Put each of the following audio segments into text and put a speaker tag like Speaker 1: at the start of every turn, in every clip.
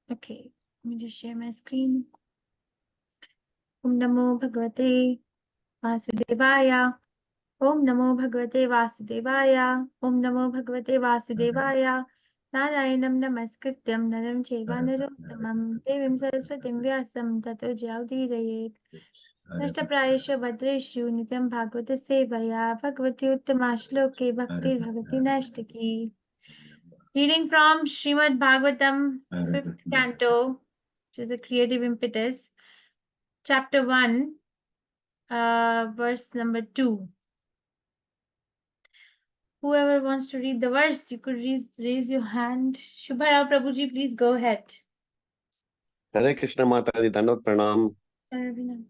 Speaker 1: Okay, let me just share my screen. Om Namo Bhagavate Vasudevaya. Om Namo Bhagavate Vasudevaya. Om Namo Bhagavate Vasudevaya. Narayanam Namaskrityam Naram Chaiva Narottamam Devim Saraswatim Vyasam Tato Jayaudirayet. Nashtaprayeshu Bhadreshu Nityam Bhagavata Sevaya Bhagavati Uttamashloke Bhakti Bhavati Nashtaki. Reading from Srimad Bhagavatam, 5th Canto, which is a creative impetus, chapter 1, verse number 2. Whoever wants to read the verse, you could raise your hand. Shubharao Prabhuji, please go ahead.
Speaker 2: Hare Krishna Mathaji, Dandot Pranam.
Speaker 1: Arvinam.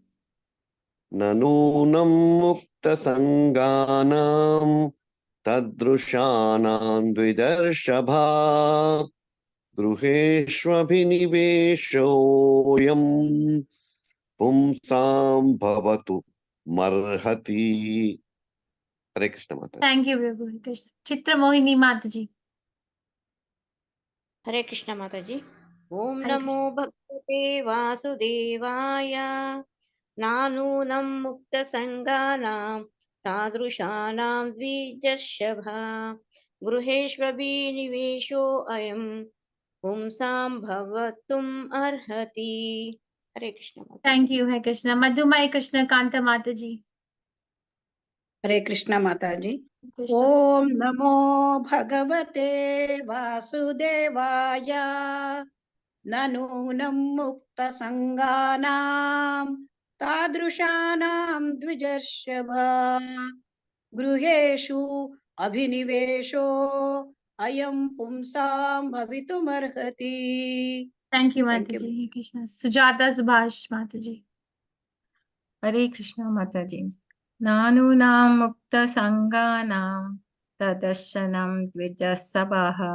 Speaker 2: Nanunam mukta sanganam tadrushanam dvidarshabha gruheshvabhiniveshoyam pumsam bhavatu marhati. Hare Krishna Mathaji.
Speaker 1: Thank you, Prabhu. Krishna. Chitra Mohini Mataji.
Speaker 3: Hare Krishna Mataji. Om
Speaker 1: Hare
Speaker 3: Namo Bhagavate Vasudevaya. Nanunam Mukta Sanganam Tadrushanam Dvijashabha Gruheshvabi Nivesho Ayam Pumsam Bhavatum Arhati. Hare Krishna Mataji.
Speaker 1: Thank you, Hare Krishna. Madhumai Krishna Kanta Mataji.
Speaker 4: Hare Krishna Mataji.
Speaker 1: Krishna.
Speaker 4: Om Namo Bhagavate Vasudevaya. Nanunam Mukta Sanganam Tadrushanam Dvijarshabha Gruheshu Abhinivesho Ayam Pumsam Bhavitumarhati.
Speaker 1: Thank you,
Speaker 4: Thank you.
Speaker 1: Mataji. Hare Krishna. Sujata Subhash Mataji.
Speaker 5: Hare Krishna Mataji. Nanunam mukta sanganam tadashanam dvijasabaha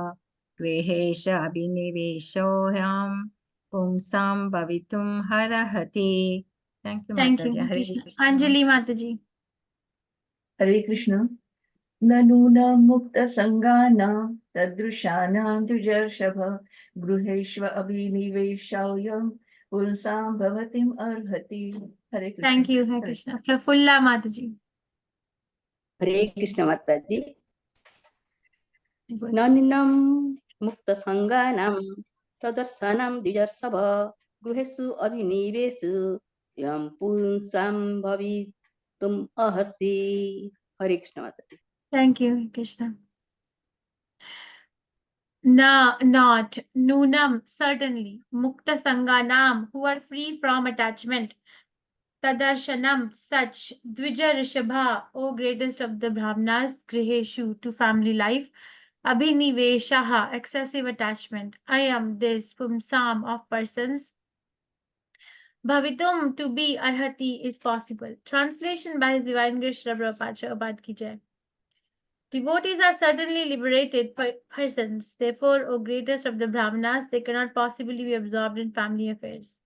Speaker 5: grehesha abhiniveshoyam pumsam bhavitum harahati. Thank you,
Speaker 1: Thank you,
Speaker 5: Mataji.
Speaker 1: Hare
Speaker 5: Hare
Speaker 1: Krishna.
Speaker 5: Krishna.
Speaker 1: Anjali Mataji.
Speaker 6: Hare Krishna. Nanuna mukta sangana tadrushana dujarshabha gruheshva abhiniveshayam pulsam bhavatim arhati. Hare Krishna.
Speaker 1: Thank you, Hare Krishna. Prafulla Mataji.
Speaker 7: Hare Krishna Mataji. Naninam Mukta Sanganam Tadarsanam Dijarsabha Gruhesu Abhinivesu Yam Punsam Bhavitum Aharsi. Hare Krishna Mataji.
Speaker 1: Thank you, Hare Krishna. Na, not, Nunam, certainly, Mukta Sanganam, who are free from attachment. Tadarshanam, such, Dvija Rishabha, O greatest of the Brahmanas, Griheshu, to family life. Abhiniveshaha, excessive attachment. I am this, Pumsam, of persons. Bhavitum, to be, Arhati, is possible. Translation by His Divine Grace Srila Prabhupada Ki Jai. Devotees are certainly liberated persons. Therefore, O greatest of the Brahmanas, they cannot possibly be absorbed in family affairs.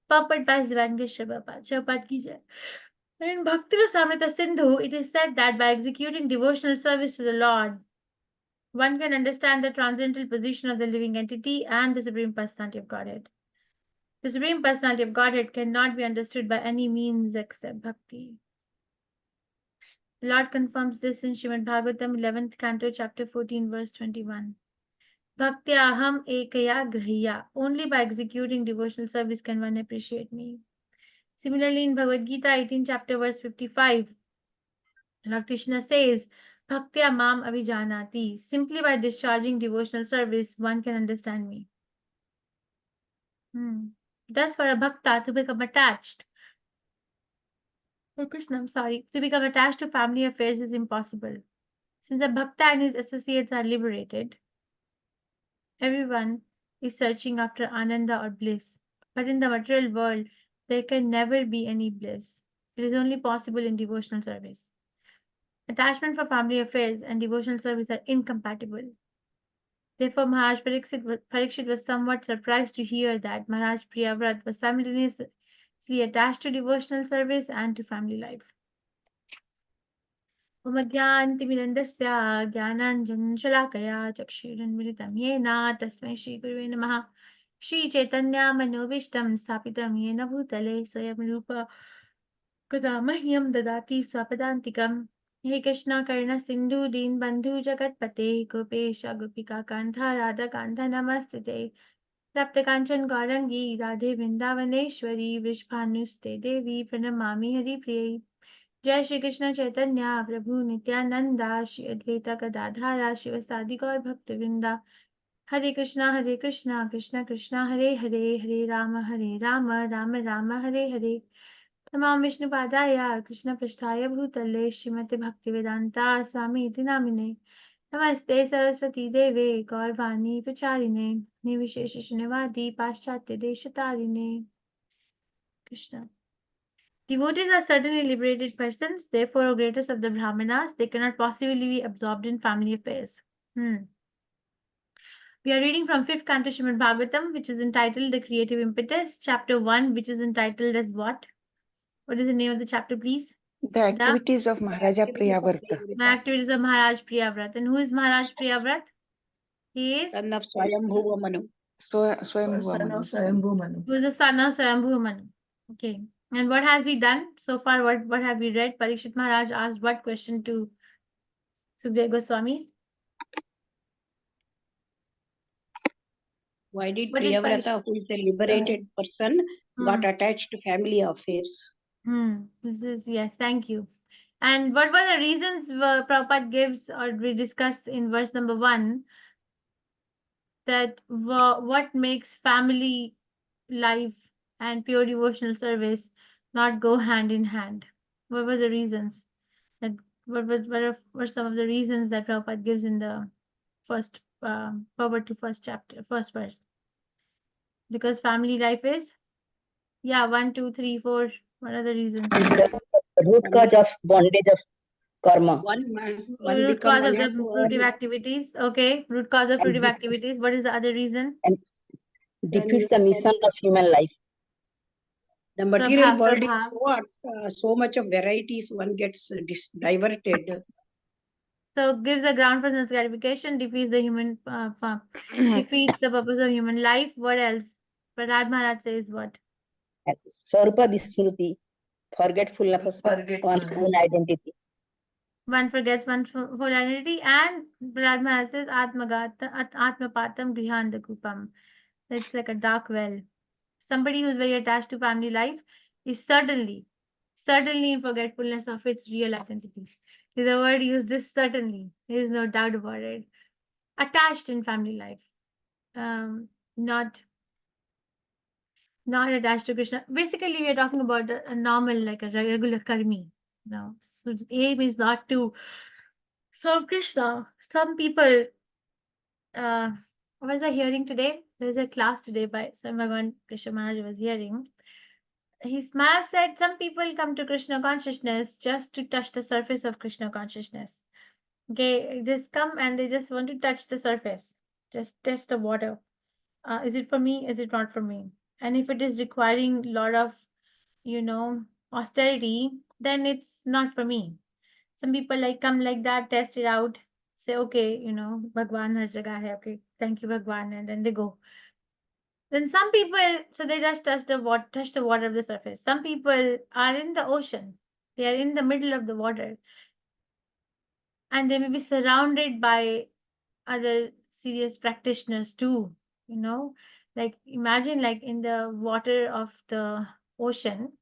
Speaker 1: Purport by His Divine Grace Srila Prabhupada Ki Jai. In Bhakti Rasamrita Sindhu, it is said that by executing devotional service to the Lord, one can understand the transcendental position of the living entity and the Supreme Personality of Godhead. The Supreme Personality of Godhead cannot be understood by any means except bhakti. The Lord confirms this in Srimad Bhagavatam 11th Canto, chapter 14, verse 21. Bhaktyaham ekaya grihya. Only by executing devotional service can one appreciate me. Similarly, in Bhagavad Gita 18, chapter verse 55, Lord Krishna says, Bhaktya mam avijanati. Simply by discharging devotional service, one can understand me. Thus, for a bhakta to become attached, Krishna, to become attached to family affairs is impossible. Since a bhakta and his associates are liberated, everyone is searching after ananda or bliss. But in the material world, there can never be any bliss. It is only possible in devotional service. Attachment for family affairs and devotional service are incompatible. Therefore, Maharaj Parikshit was somewhat surprised to hear that Maharaj Priyavrat was simultaneously attached to devotional service and to family life. Omagyantimirandasya Gyananjan Shalakaya Chakshirunmilitam Yena Tasmai Shri Gurave Namaha. Shri Chaitanya Manovishtam Sthapitam Yena Bhutale Swayam Rupa Kada Mahyam Dadati Swapadantikam. He Krishna Karna Sindhu Deen Bandhu Jagatpate Gopesha Gopika Kantha Radha Kantha Namastite Sapta Kanchan Gaurangi Radhe Vrindavaneshwari Vrishbhanuste Devi Pranamami Hari Priya. Jai Shri Krishna Chaitanya Prabhu Nityananda Shri Advaita Gadadhara Shivasadi Gaur Bhaktivinoda Hare Krishna Krishna Krishna Hare Hare Hare Rama Rama Rama Hare Hare Tamam Vishnu Padaya Krishna Prasthaya Bhutale Srimati Bhaktivedanta Swami Iti Namine Namaste Saraswati Deve Gaurvani Pacharine Nivishesha Shrivadi Paschatya Deshatarine Krishna. Devotees are certainly liberated persons, therefore greatest of the Brahmanas. They cannot possibly be absorbed in family affairs. We are reading from 5th Canto Srimad Bhagavatam, which is entitled The Creative Impetus, Chapter 1, which is entitled as what? What is the name of the chapter, please?
Speaker 8: The activities of Maharaja Priyavrata.
Speaker 1: The activities of Maharaj Priyavrat. And who is Maharaj Priyavrat? He is?
Speaker 4: Son of Swayambhuva Manu.
Speaker 8: Swayambhuva
Speaker 6: Son
Speaker 8: Manu.
Speaker 6: of Swayambhu Manu.
Speaker 1: Who is the son of Swayambhu Manu. Okay. And what has he done? So far, what have we read? Parikshit Maharaj asked what question to Sukadeva Goswami?
Speaker 4: Why did
Speaker 1: What did
Speaker 4: Priyavrata, who is a liberated person, got attached to family affairs?
Speaker 1: This is, yes, thank you. And what were the reasons Prabhupada gives, or we discussed in verse number 1, that what makes family life and pure devotional service not go hand in hand? What were the reasons? That what were some of the reasons that Prabhupada gives in the first forward to first chapter, first verse? Because family life is, 1, 2, 3, 4. What are the reasons?
Speaker 7: The root cause of bondage of karma.
Speaker 4: One
Speaker 1: Root
Speaker 4: become
Speaker 1: cause of the
Speaker 4: maya to
Speaker 1: fruitive
Speaker 4: earn
Speaker 1: activities. Okay. Root cause of
Speaker 7: And
Speaker 1: fruitive
Speaker 7: defeats-
Speaker 1: activities. What is the other reason?
Speaker 7: and defeats the mission of human life.
Speaker 4: the material
Speaker 1: Prabha-
Speaker 4: world
Speaker 1: Prabha.
Speaker 4: is so much of varieties, one gets diverted.
Speaker 1: So gives a ground for sense gratification, defeats the human defeats the purpose of human life. What else? Prahlad Maharaj says what?
Speaker 7: And Swarupa Vismruti, forgetfulness of one's own identity.
Speaker 1: One forgets one's full identity, and Prahlad Maharaj says Atmapatam Grihanda Kupam. It's like a dark well. Somebody who's very attached to family life is certainly in forgetfulness of its real identity. The word used is certainly. There is no doubt about it. Attached in family life. Not attached to Krishna. Basically, we are talking about a normal, like a regular karmi. No. So the aim is not to serve Krishna. Some people, what was I hearing today? There was a class today by Bhagavan Krishna Maharaj was hearing. His Maharaj said some people come to Krishna consciousness just to touch the surface of Krishna consciousness. Okay, just come and they just want to touch the surface, just test the water. Is it for me? Is it not for me? And if it is requiring a lot of, austerity, then it's not for me. Some people like come like that, test it out, say, okay, Bhagwan har jagah hai, okay, thank you, Bhagwan, and then they go. Then some people, so they just touch the water of the surface. Some people are in the ocean. They are in the middle of the water. And they may be surrounded by other serious practitioners too, Like imagine like in the water of the ocean,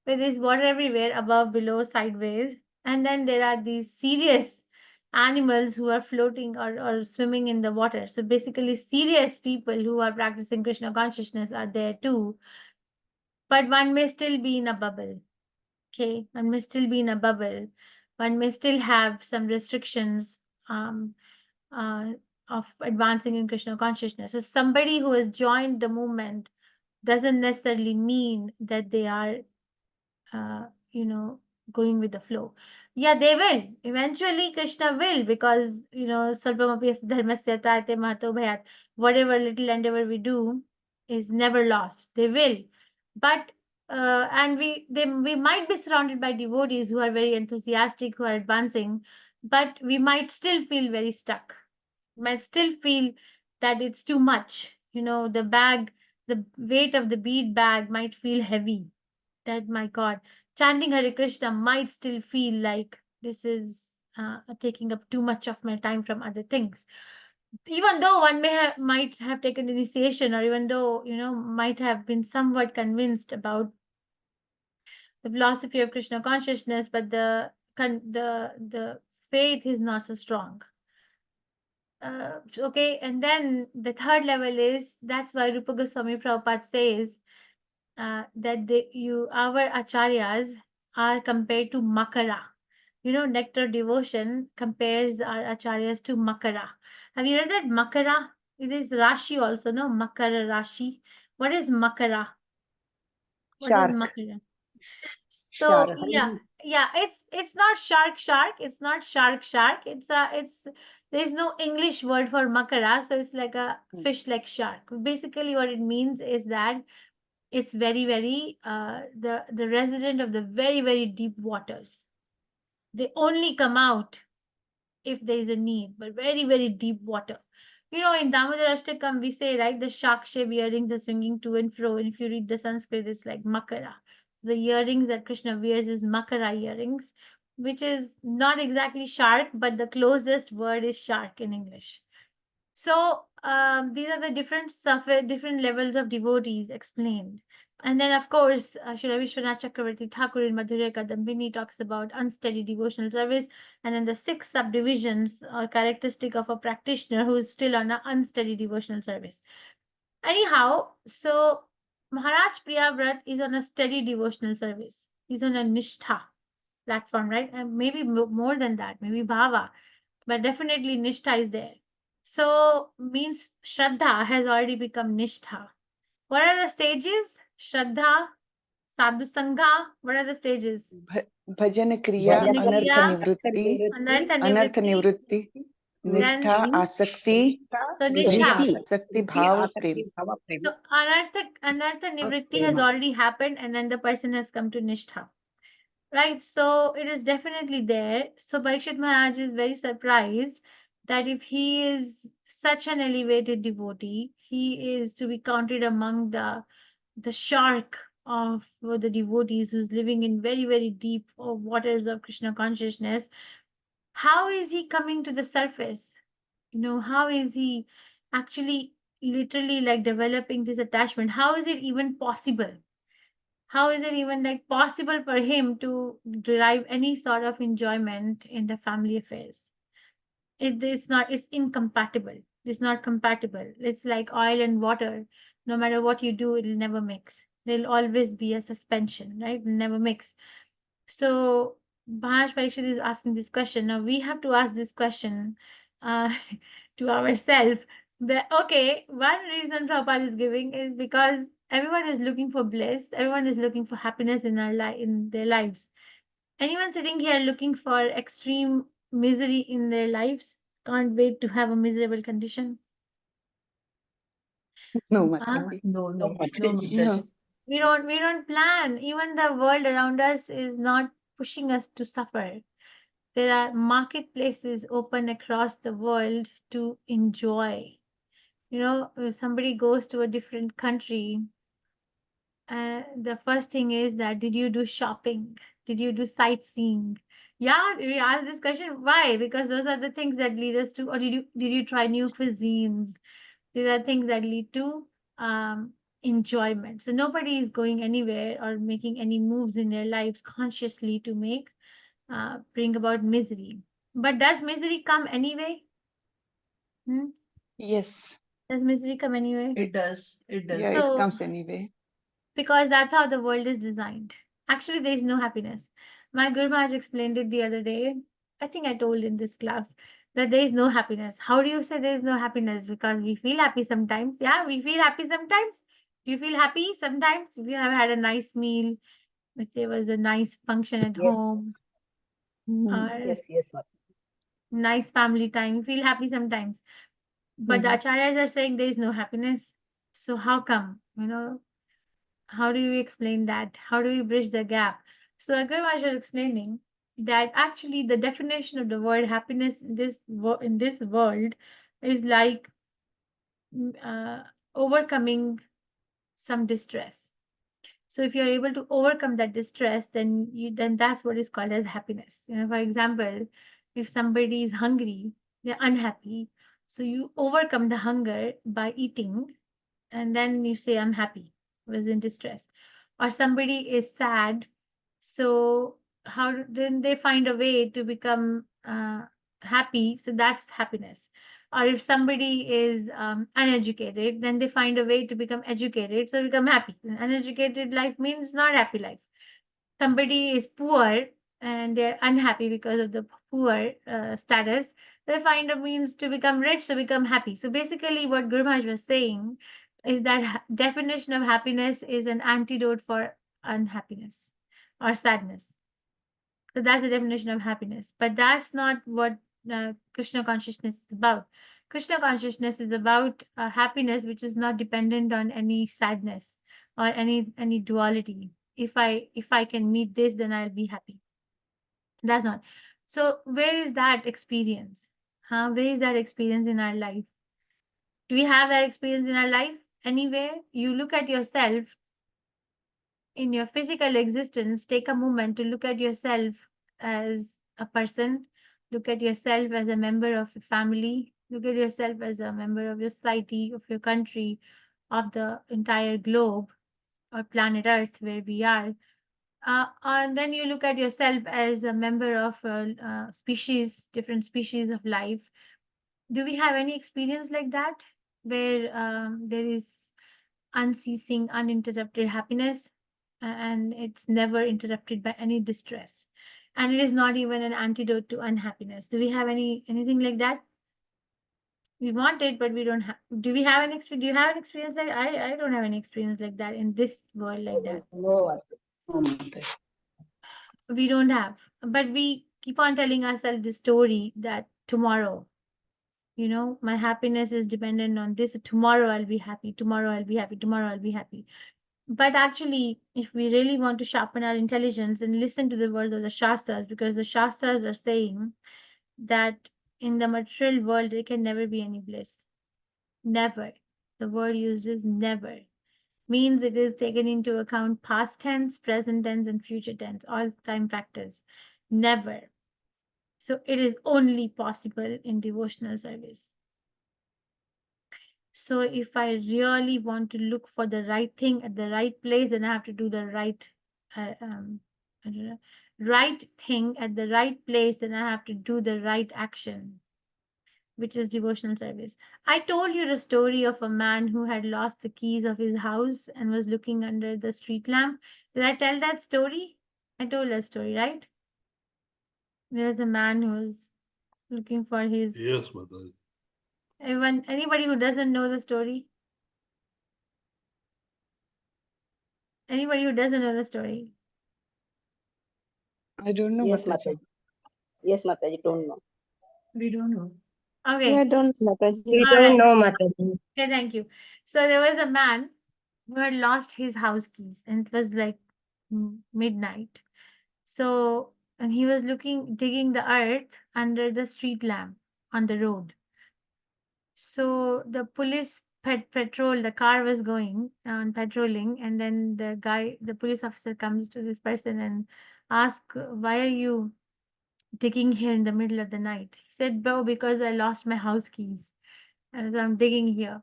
Speaker 1: where there's water everywhere, above, below, sideways. And then there are these serious animals who are floating or swimming in the water. So basically, serious people who are practicing Krishna consciousness are there too. But one may still be in a bubble. Okay, one may still be in a bubble. One may still have some restrictions of advancing in Krishna consciousness. So somebody who has joined the movement doesn't necessarily mean that they are going with the flow. Yeah, they will. Eventually, Krishna will, because, Sarvamapi dharmasya tate mahato bhayat. Whatever little endeavor we do is never lost. They will. But, and we might be surrounded by devotees who are very enthusiastic, who are advancing, but we might still feel very stuck. Might still feel that it's too much. The bag the weight of the bead bag might feel heavy. That, my God, chanting Hare Krishna might still feel like this is taking up too much of my time from other things. Even though one might have taken initiation, or even though, might have been somewhat convinced about the philosophy of Krishna consciousness, but the faith is not so strong. Okay, and then the third level is, that's why Rupa Goswami Prabhupada says that our acharyas are compared to makara. Nectar devotion compares our acharyas to makara. Have you read that makara? It is Rashi also, no? Makara Rashi. What is makara? What is
Speaker 8: Shark.
Speaker 1: makara? So
Speaker 8: Shark.
Speaker 1: yeah, it's not shark. It's not shark. It's there's no English word for makara, so it's like a fish like shark. Basically, what it means is that it's very, very the resident of the very, very deep waters. They only come out if there is a need, but very, very deep water. In Damodar Ashtakam, we say, right, the shark shape earrings are swinging to and fro. And if you read the Sanskrit, it's like makara. The earrings that Krishna wears is makara earrings, which is not exactly shark, but the closest word is shark in English. So these are the different levels of devotees explained. And then, of course, Shri Vishwanath Chakravarti Thakur in Madhurya Kadambini talks about unsteady devotional service. And then the 6 subdivisions are characteristic of a practitioner who is still on an unsteady devotional service. Anyhow, so Maharaj Priyavrat is on a steady devotional service. He's on a Nishtha platform, right? And maybe more than that, maybe Bhava. But definitely Nishtha is there. So means Shraddha has already become Nishtha. What are the stages? Shraddha, Sadhu Sangha. What are the stages?
Speaker 8: Bhajan Kriya,
Speaker 1: Bhajan
Speaker 8: Anartha
Speaker 1: Kriya,
Speaker 8: Nivritti,
Speaker 1: Anartha
Speaker 8: Anartha
Speaker 1: Nivritti,
Speaker 8: Nivritti,
Speaker 1: then
Speaker 8: Nishtha, Asakti,
Speaker 1: so
Speaker 8: Nishtha,
Speaker 1: Nishtha.
Speaker 8: Asakti, Bhava, Prem.
Speaker 1: So Anartha Nivritti has already happened, and then the person has come to Nishtha. Right, so it is definitely there. So Parikshit Maharaj is very surprised that if he is such an elevated devotee, he is to be counted among the shark of the devotees who's living in very, very deep waters of Krishna consciousness. How is he coming to the surface? How is he actually literally like developing this attachment? How is it even possible? How is it even like possible for him to derive any sort of enjoyment in the family affairs? It's incompatible. It's not compatible. It's like oil and water. No matter what you do, it'll never mix. There'll always be a suspension, right? It'll never mix. So Maharaj Parikshit is asking this question. Now we have to ask this question uh, to ourselves. Okay, one reason Prabhupada is giving is because everyone is looking for bliss. Everyone is looking for happiness in in their lives. Anyone sitting here looking for extreme misery in their lives can't wait to have a miserable condition.
Speaker 8: No,
Speaker 1: Huh?
Speaker 8: Mataji.
Speaker 6: No, no, no,
Speaker 8: No.
Speaker 6: Mataji.
Speaker 1: We don't plan. Even the world around us is not pushing us to suffer. There are marketplaces open across the world to enjoy. If somebody goes to a different country, the first thing is that, did you do shopping? Did you do sightseeing? Yeah, we ask this question. Why? Because those are the things that lead us to, or did you try new cuisines? These are things that lead to enjoyment. So nobody is going anywhere or making any moves in their lives consciously to bring about misery. But does misery come anyway?
Speaker 8: Yes.
Speaker 1: Does misery come anyway?
Speaker 6: It does. It does.
Speaker 8: Yeah, it
Speaker 1: So,
Speaker 8: comes anyway.
Speaker 1: because that's how the world is designed. Actually, there is no happiness. My Guru Maharaj explained it the other day. I think I told in this class that there is no happiness. How do you say there is no happiness? Because we feel happy sometimes. Yeah, we feel happy sometimes. Do you feel happy sometimes? If you have had a nice meal, if there was a nice function at
Speaker 7: Yes.
Speaker 1: home, or
Speaker 7: Yes.
Speaker 1: nice family time, you feel happy sometimes. But the acharyas are saying there is no happiness. So how come? How do you explain that? How do you bridge the gap? So Agarwal was explaining that actually the definition of the word happiness in this world is like overcoming some distress. So if you're able to overcome that distress, then that's what is called as happiness. For example, if somebody is hungry, they're unhappy. So you overcome the hunger by eating, and then you say, I'm happy, was in distress. Or somebody is sad, so then they find a way to become happy, so that's happiness. Or if somebody is uneducated, then they find a way to become educated, so become happy. An uneducated life means not happy life. Somebody is poor and they're unhappy because of the poor status, they find a means to become rich, to become happy. So basically what Guru Maharaj was saying is that definition of happiness is an antidote for unhappiness or sadness. So that's the definition of happiness. But that's not what Krishna consciousness is about. Krishna consciousness is about happiness which is not dependent on any sadness or any duality. If I can meet this, then I'll be happy. That's not. So where is that experience? Where is that experience in our life? Do we have that experience in our life? Anywhere? You look at yourself in your physical existence, take a moment to look at yourself as a person, look at yourself as a member of a family, look at yourself as a member of your society, of your country, of the entire globe or planet Earth where we are. And then you look at yourself as a member of a species, different species of life. Do we have any experience like that where there is unceasing, uninterrupted happiness, and it's never interrupted by any distress, and it is not even an antidote to unhappiness? Do we have anything like that? We want it, but we don't have. Do we have an experience? Do you have an experience like I don't have any experience like that in this world like that.
Speaker 7: No,
Speaker 1: We don't have, but we keep on telling ourselves the story that tomorrow, my happiness is dependent on this. Tomorrow I'll be happy. Tomorrow I'll be happy. Tomorrow I'll be happy. But actually, if we really want to sharpen our intelligence and listen to the words of the Shastras, because the Shastras are saying that in the material world, there can never be any bliss. Never. The word used is never. Means it is taken into account past tense, present tense, and future tense, all time factors. Never. So it is only possible in devotional service. So if I really want to look for the right thing at the right place, then I have to do the right right thing at the right place, then I have to do the right action, which is devotional service. I told you the story of a man who had lost the keys of his house and was looking under the street lamp. Did I tell that story? I told that story, right? There's a man who was looking for his...
Speaker 9: Yes, Mathaji.
Speaker 1: Anybody who doesn't know the story? Anybody who doesn't know the story?
Speaker 8: I don't know.
Speaker 7: Yes,
Speaker 8: Mataji.
Speaker 7: Mathaji. Yes, Mathaji, don't know.
Speaker 6: We don't know.
Speaker 1: Okay.
Speaker 3: I don't know, Mataji.
Speaker 10: We
Speaker 1: All right.
Speaker 10: don't know, Mataji.
Speaker 1: Okay, thank you. So there was a man who had lost his house keys, and it was like midnight. So, and he was digging the earth under the street lamp on the road. So the police patrol, the car was going on patrolling, and then the police officer comes to this person and asks, why are you digging here in the middle of the night? He said, "Bro, because I lost my house keys, and so I'm digging here."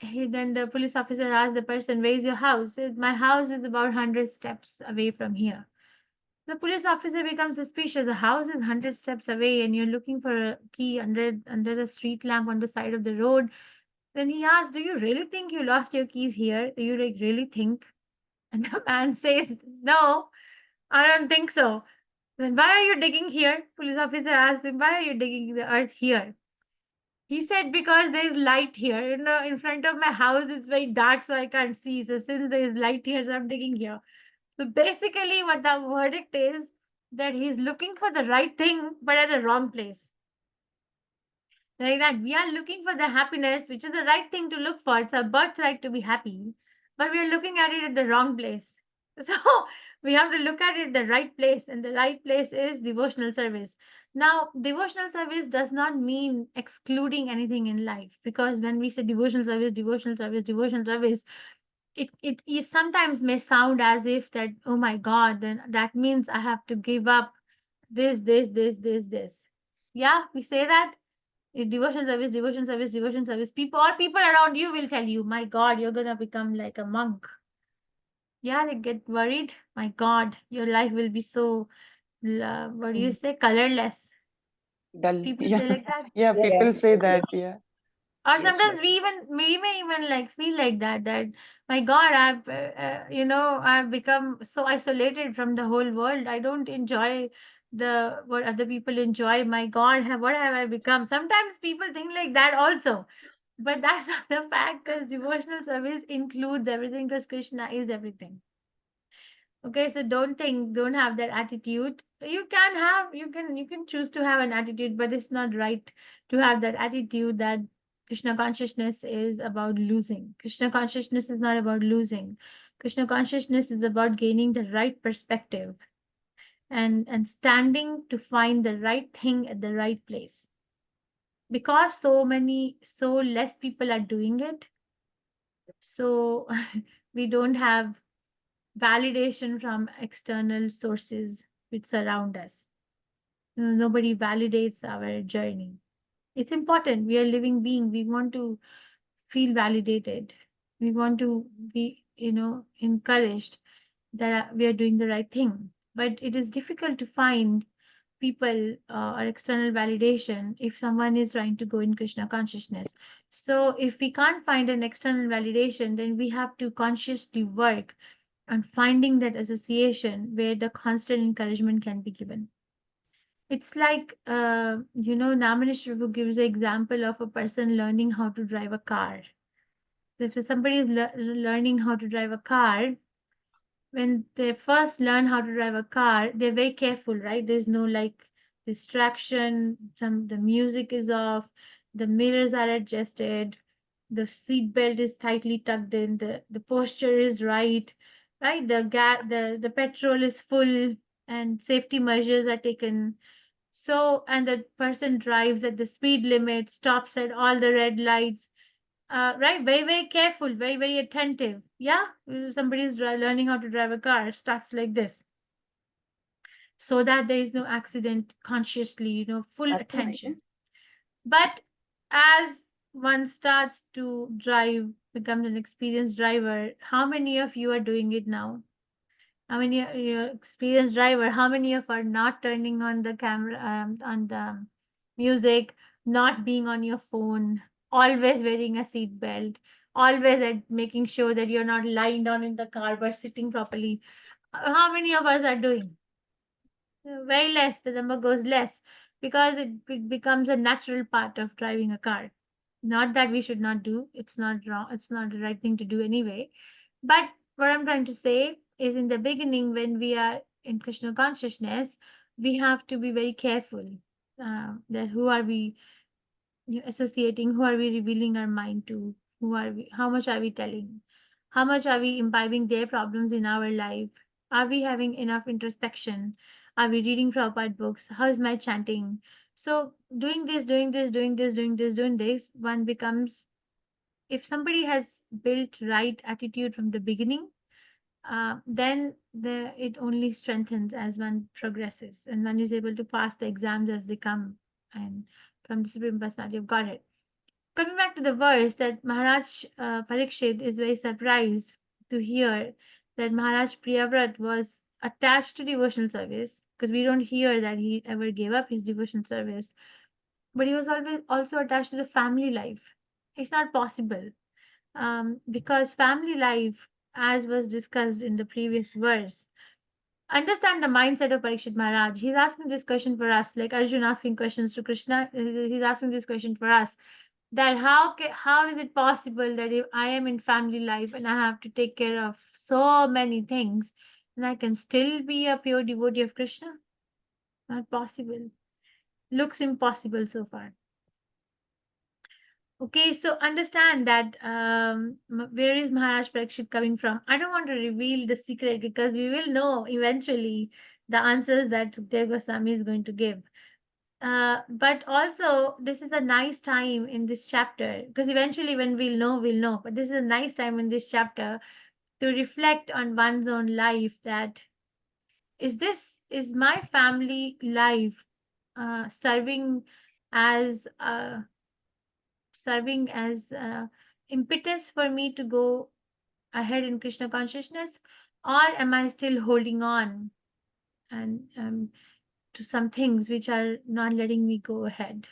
Speaker 1: Then the police officer asked the person, "Where is your house?" He said, "My house is about 100 steps away from here." The police officer becomes suspicious. The house is 100 steps away, and you're looking for a key under the street lamp on the side of the road. Then he asks, "Do you really think you lost your keys here? Do you really think?" And the man says, "No, I don't think so." Then, "Why are you digging here?" Police officer asked him, "Why are you digging the earth here?" He said, "Because there is light here. In front of my house, it's very dark, so I can't see. So since there is light here, so I'm digging here." So basically, what the verdict is that he's looking for the right thing, but at the wrong place. Like that, we are looking for the happiness, which is the right thing to look for. It's our birthright to be happy, but we are looking at it at the wrong place. So we have to look at it the right place, and the right place is devotional service. Now, devotional service does not mean excluding anything in life, because when we say devotional service, it is sometimes may sound as if that, oh my God, then that means I have to give up this. Yeah, we say that. Devotion service, devotion service, devotion service. People around you will tell you, my God, you're gonna become like a monk. Yeah, they get worried. My God, your life will be so, what do you say, colorless.
Speaker 8: Dull.
Speaker 1: People
Speaker 8: Yeah.
Speaker 1: say like that.
Speaker 8: Yeah, people
Speaker 7: Yes,
Speaker 8: say
Speaker 7: yes,
Speaker 8: that.
Speaker 7: yes.
Speaker 8: Yeah.
Speaker 1: Or
Speaker 7: Yes,
Speaker 1: sometimes
Speaker 7: Mataji.
Speaker 1: we may even like feel like that my God, I've become so isolated from the whole world. I don't enjoy the what other people enjoy. My God, what have I become? Sometimes people think like that also, but that's not the fact, because devotional service includes everything, because Krishna is everything. Okay, so don't have that attitude. You can choose to have an attitude, but it's not right to have that attitude that Krishna consciousness is about losing. Krishna consciousness is not about losing. Krishna consciousness is about gaining the right perspective and standing to find the right thing at the right place. Because so less people are doing it, so we don't have validation from external sources which surround us. Nobody validates our journey. It's important. We are living being. We want to feel validated. We want to be, encouraged that we are doing the right thing. But it is difficult to find people or external validation if someone is trying to go in Krishna consciousness. So if we can't find an external validation, then we have to consciously work and finding that association where the constant encouragement can be given. It's like, Namanish Prabhu gives an example of a person learning how to drive a car. If somebody is learning how to drive a car, when they first learn how to drive a car, they're very careful, right? There's no like distraction. The music is off, the mirrors are adjusted, the seat belt is tightly tucked in, the posture is right? The petrol is full, and safety measures are taken. So, and the person drives at the speed limit, stops at all the red lights, right? Very, very careful, very, very attentive. Yeah, somebody is learning how to drive a car, it starts like this, so that there is no accident, consciously, full attention. But as one starts to drive, becomes an experienced driver, how many of you are doing it now? How many you're experienced driver? How many of are not turning on the camera, on the music, not being on your phone, always wearing a seat belt, always making sure that you're not lying down in the car but sitting properly? How many of us are doing? Very less. The number goes less because it becomes a natural part of driving a car. Not that we should not do. It's not wrong. It's not the right thing to do anyway. But what I'm trying to say is, in the beginning, when we are in Krishna consciousness, we have to be very careful that who are we associating, who are we revealing our mind to, who are we, how much are we telling, how much are we imbibing their problems in our life, are we having enough introspection, are we reading Prabhupada books, how is my chanting? So doing this, one becomes, if somebody has built right attitude from the beginning, then it only strengthens as one progresses and one is able to pass the exams as they come, and from the Supreme Personality of Godhead. Coming back to the verse, that Maharaj Parikshit is very surprised to hear that Maharaj Priyavrat was attached to devotional service, because we don't hear that he ever gave up his devotional service, but he was always also attached to the family life. It's not possible, because family life, as was discussed in the previous verse, understand the mindset of Parikshit Maharaj. He's asking this question for us, like Arjun asking questions to Krishna. He's asking this question for us, that how is it possible that if I am in family life and I have to take care of so many things, and I can still be a pure devotee of Krishna? Not possible. Looks impossible so far. Okay, so understand that where is Maharaj Parikshit coming from? I don't want to reveal the secret, because we will know eventually the answers that Dev Goswami is going to give. But also, this is a nice time in this chapter, because eventually when we'll know, we'll know. But this is a nice time in this chapter to reflect on one's own life, that is my family life serving as impetus for me to go ahead in Krishna consciousness, or am I still holding on and to some things which are not letting me go ahead?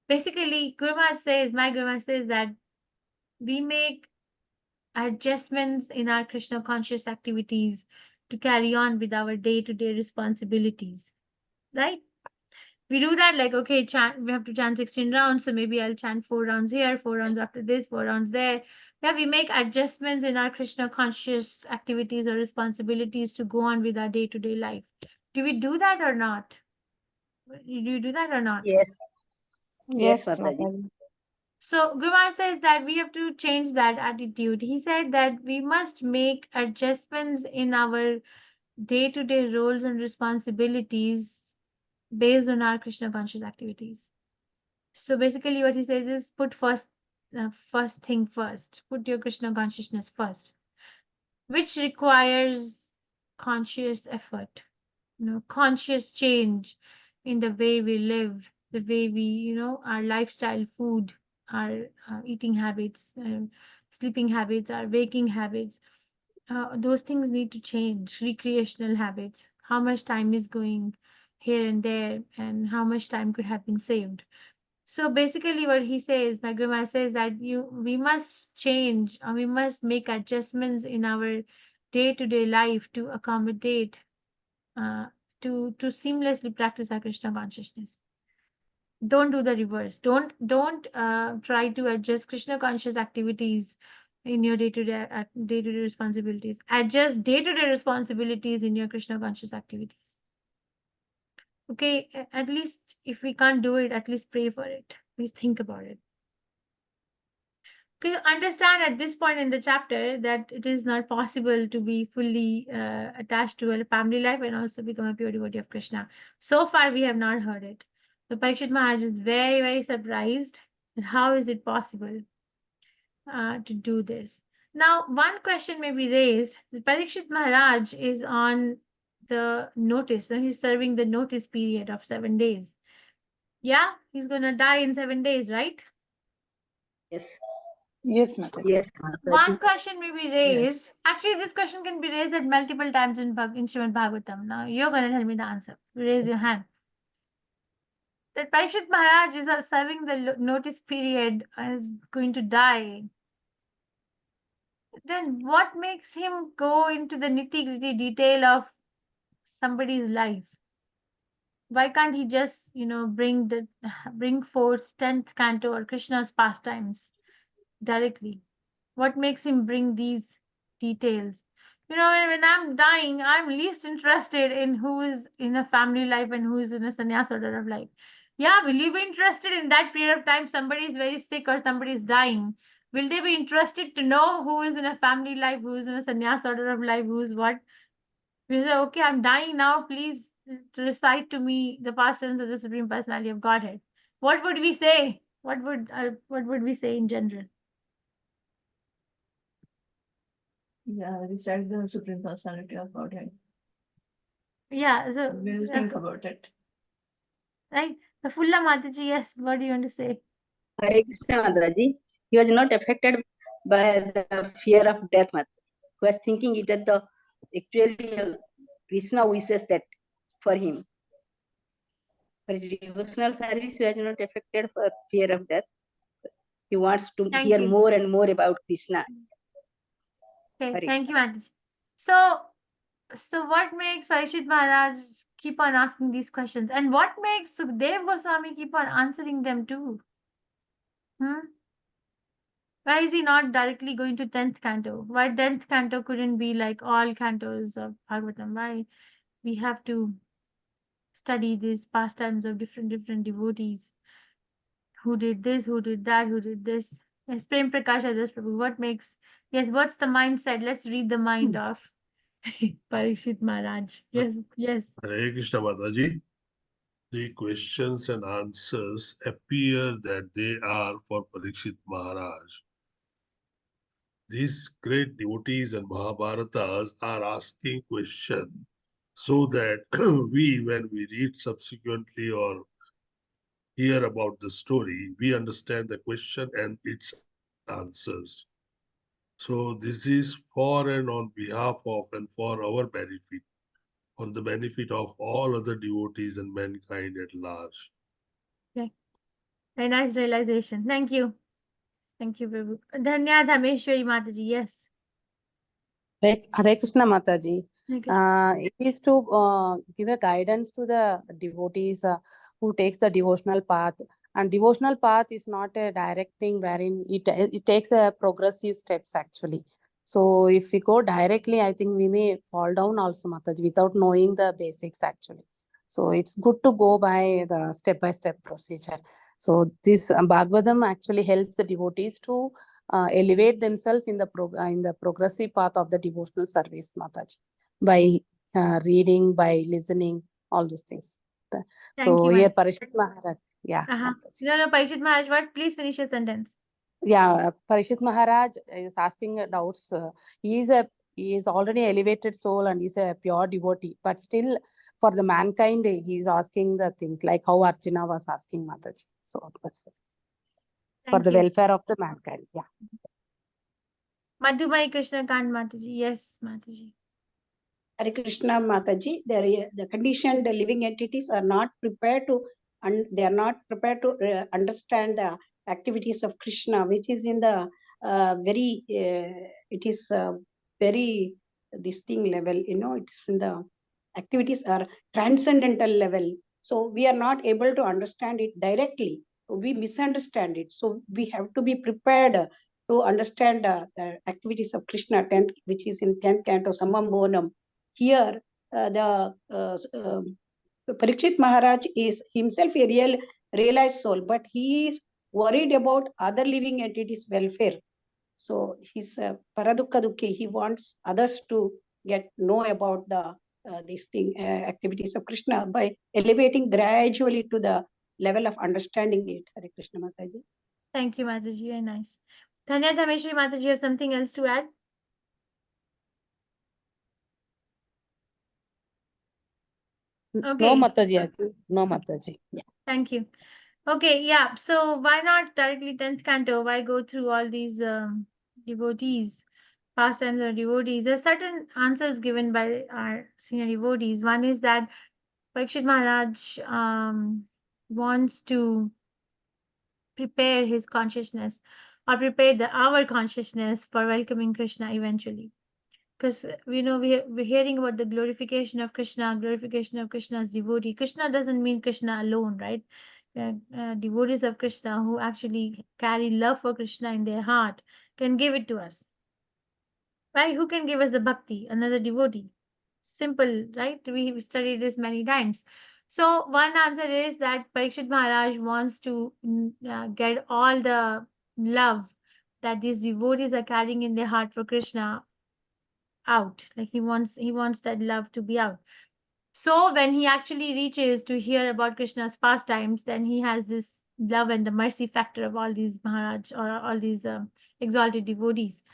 Speaker 1: Basically, my Guru Maharaj says that we make adjustments in our Krishna conscious activities to carry on with our day-to-day responsibilities, right? We do that like, okay, we have to chant 16 rounds, so maybe I'll chant 4 rounds here, 4 rounds after this, 4 rounds there. Yeah, we make adjustments in our Krishna conscious activities or responsibilities to go on with our day-to-day life. Do we do that or not? Do you do that or not?
Speaker 7: Yes.
Speaker 8: Yes,
Speaker 7: Mataji.
Speaker 8: Mataji.
Speaker 1: So Guru Maharaj says that we have to change that attitude. He said that we must make adjustments in our day-to-day roles and responsibilities based on our Krishna conscious activities. So basically what he says is put first thing first. Put your Krishna consciousness first, which requires conscious effort, conscious change in the way we live, the way we, our lifestyle, food, our eating habits, sleeping habits, our waking habits. Those things need to change. Recreational habits, how much time is going here and there, and how much time could have been saved. So basically what he says, my Guru Maharaj says that we must change, or we must make adjustments in our day-to-day life to accommodate, to seamlessly practice our Krishna consciousness. Don't do the reverse. Don't try to adjust Krishna conscious activities in your day-to-day responsibilities. Adjust day-to-day responsibilities in your Krishna conscious activities. Okay, at least if we can't do it, at least pray for it. Please think about it. Okay, understand at this point in the chapter that it is not possible to be fully attached to a family life and also become a pure devotee of Krishna. So far, we have not heard it. So Parikshit Maharaj is very, very surprised that how is it possible to do this. Now, one question may be raised. Parikshit Maharaj is on the notice, so he's serving the notice period of 7 days. Yeah, he's going to die in 7 days, right?
Speaker 7: Yes.
Speaker 8: Yes, Mataji.
Speaker 7: Yes.
Speaker 1: One
Speaker 7: Mataji.
Speaker 1: question may be raised. Actually, this question can be raised at multiple times in Srimad Bhagavatam. Now, you're going to tell me the answer. Raise your hand. That Parikshit Maharaj is serving the notice period and is going to die. Then what makes him go into the nitty-gritty detail of somebody's life? Why can't he just, bring forth 10th canto or Krishna's pastimes directly? What makes him bring these details? When I'm dying, I'm least interested in who is in a family life and who is in a sannyas order of life. Yeah, will you be interested in that period of time somebody is very sick or somebody is dying? Will they be interested to know who is in a family life, who is in a sannyas order of life, who is what? We say, okay, I'm dying now, please recite to me the past tense of the Supreme Personality of Godhead. What would we say? What would we say in general?
Speaker 6: Yeah, recite the Supreme Personality of Godhead.
Speaker 1: Yeah, so
Speaker 6: We'll think about it.
Speaker 1: right. The Fulla Mataji, yes, what do you want to say?
Speaker 7: Hare Krishna, Mataji. He was not affected by the fear of death, Mataji. He was thinking it that actually Krishna wishes that for him. For his devotional service, he was not affected for fear of death. He wants to
Speaker 1: Thank
Speaker 7: hear
Speaker 1: you.
Speaker 7: more and more about Krishna.
Speaker 1: Okay,
Speaker 7: Hare
Speaker 1: thank you, Mataji. So what makes Parikshit Maharaj keep on asking these questions? And what makes Sukhdev Goswami keep on answering them too? Why is he not directly going to 10th canto? Why 10th canto couldn't be like all cantos of Bhagavatam? Why we have to study these pastimes of different devotees? Who did this? Who did that? Who did this? Yes, Prem Prakash Adas Prabhu. What's the mindset? Let's read the mind of Parikshit Maharaj. Yes.
Speaker 9: Hare Krishna Mataji. The questions and answers appear that they are for Parikshit Maharaj. these great devotees and Mahabharatas are asking question so that we, when we read subsequently or hear about the story, we understand the question and its answers. So this is for and on behalf of and for our benefit, for the benefit of all other devotees and mankind at large.
Speaker 1: Okay. Very nice realization. Thank you. Thank you, Prabhu. Dhanya Dhameshwari Mataji. Yes.
Speaker 10: Hare Krishna Mataji.
Speaker 1: Hare Krishna.
Speaker 10: It is to give a guidance to the devotees who takes the devotional path. And devotional path is not a direct thing wherein it takes a progressive steps actually. So if we go directly, I think we may fall down also, Mataji, without knowing the basics actually. So it's good to go by the step-by-step procedure. So this Bhagavadham actually helps the devotees to elevate themselves in the progressive path of the devotional service, Mataji, by reading, by listening, all those things.
Speaker 1: Thank
Speaker 10: So
Speaker 1: you,
Speaker 10: here,
Speaker 1: Mataji.
Speaker 10: Parishit Maharaj, yeah, Mataji.
Speaker 1: No, Parishit Maharaj, what? Please finish your sentence.
Speaker 10: Yeah, Parishit Maharaj is asking doubts. He is already elevated soul and he's a pure devotee, but still for the mankind, he's asking the things like how Arjuna was asking Mataji. So that's for
Speaker 1: Thank
Speaker 10: the
Speaker 1: you.
Speaker 10: welfare of the mankind. Yeah.
Speaker 1: Madhumai Krishna Kant Mataji. Yes, Mataji.
Speaker 4: Hare Krishna Mataji, the conditioned living entities are not prepared to, and they are not prepared to understand the activities of Krishna, which is in the it is very this thing level, it's in the activities are transcendental level. So we are not able to understand it directly. We misunderstand it. So we have to be prepared to understand the activities of Krishna, 10th, which is in 10th canto, Samam Bonam. Here, Parikshit Maharaj is himself a realized soul, but he is worried about other living entities' welfare. So he's paradukka dukhi. He wants others to know about the activities of Krishna by elevating gradually to the level of understanding it. Hare Krishna Mataji.
Speaker 1: Thank you, Mataji. Very nice. Dhanya Dhameshwari Mataji, you have something else to add?
Speaker 10: No,
Speaker 1: Okay.
Speaker 10: Mataji. No, Mataji. Yeah.
Speaker 1: Thank you. Okay, yeah. So why not directly 10th canto? Why go through all these devotees, pastimes of devotees? There are certain answers given by our senior devotees. One is that Parikshit Maharaj wants to prepare his consciousness or prepare our consciousness for welcoming Krishna eventually. Because we're hearing about the glorification of Krishna's devotee. Krishna doesn't mean Krishna alone, right? Devotees of Krishna who actually carry love for Krishna in their heart can give it to us. Right? Who can give us the bhakti? Another devotee. Simple, right? We've studied this many times. So one answer is that Parikshit Maharaj wants to get all the love that these devotees are carrying in their heart for Krishna out. Like he wants that love to be out. So when he actually reaches to hear about Krishna's pastimes, then he has this love and the mercy factor of all these Maharaj or all these exalted devotees.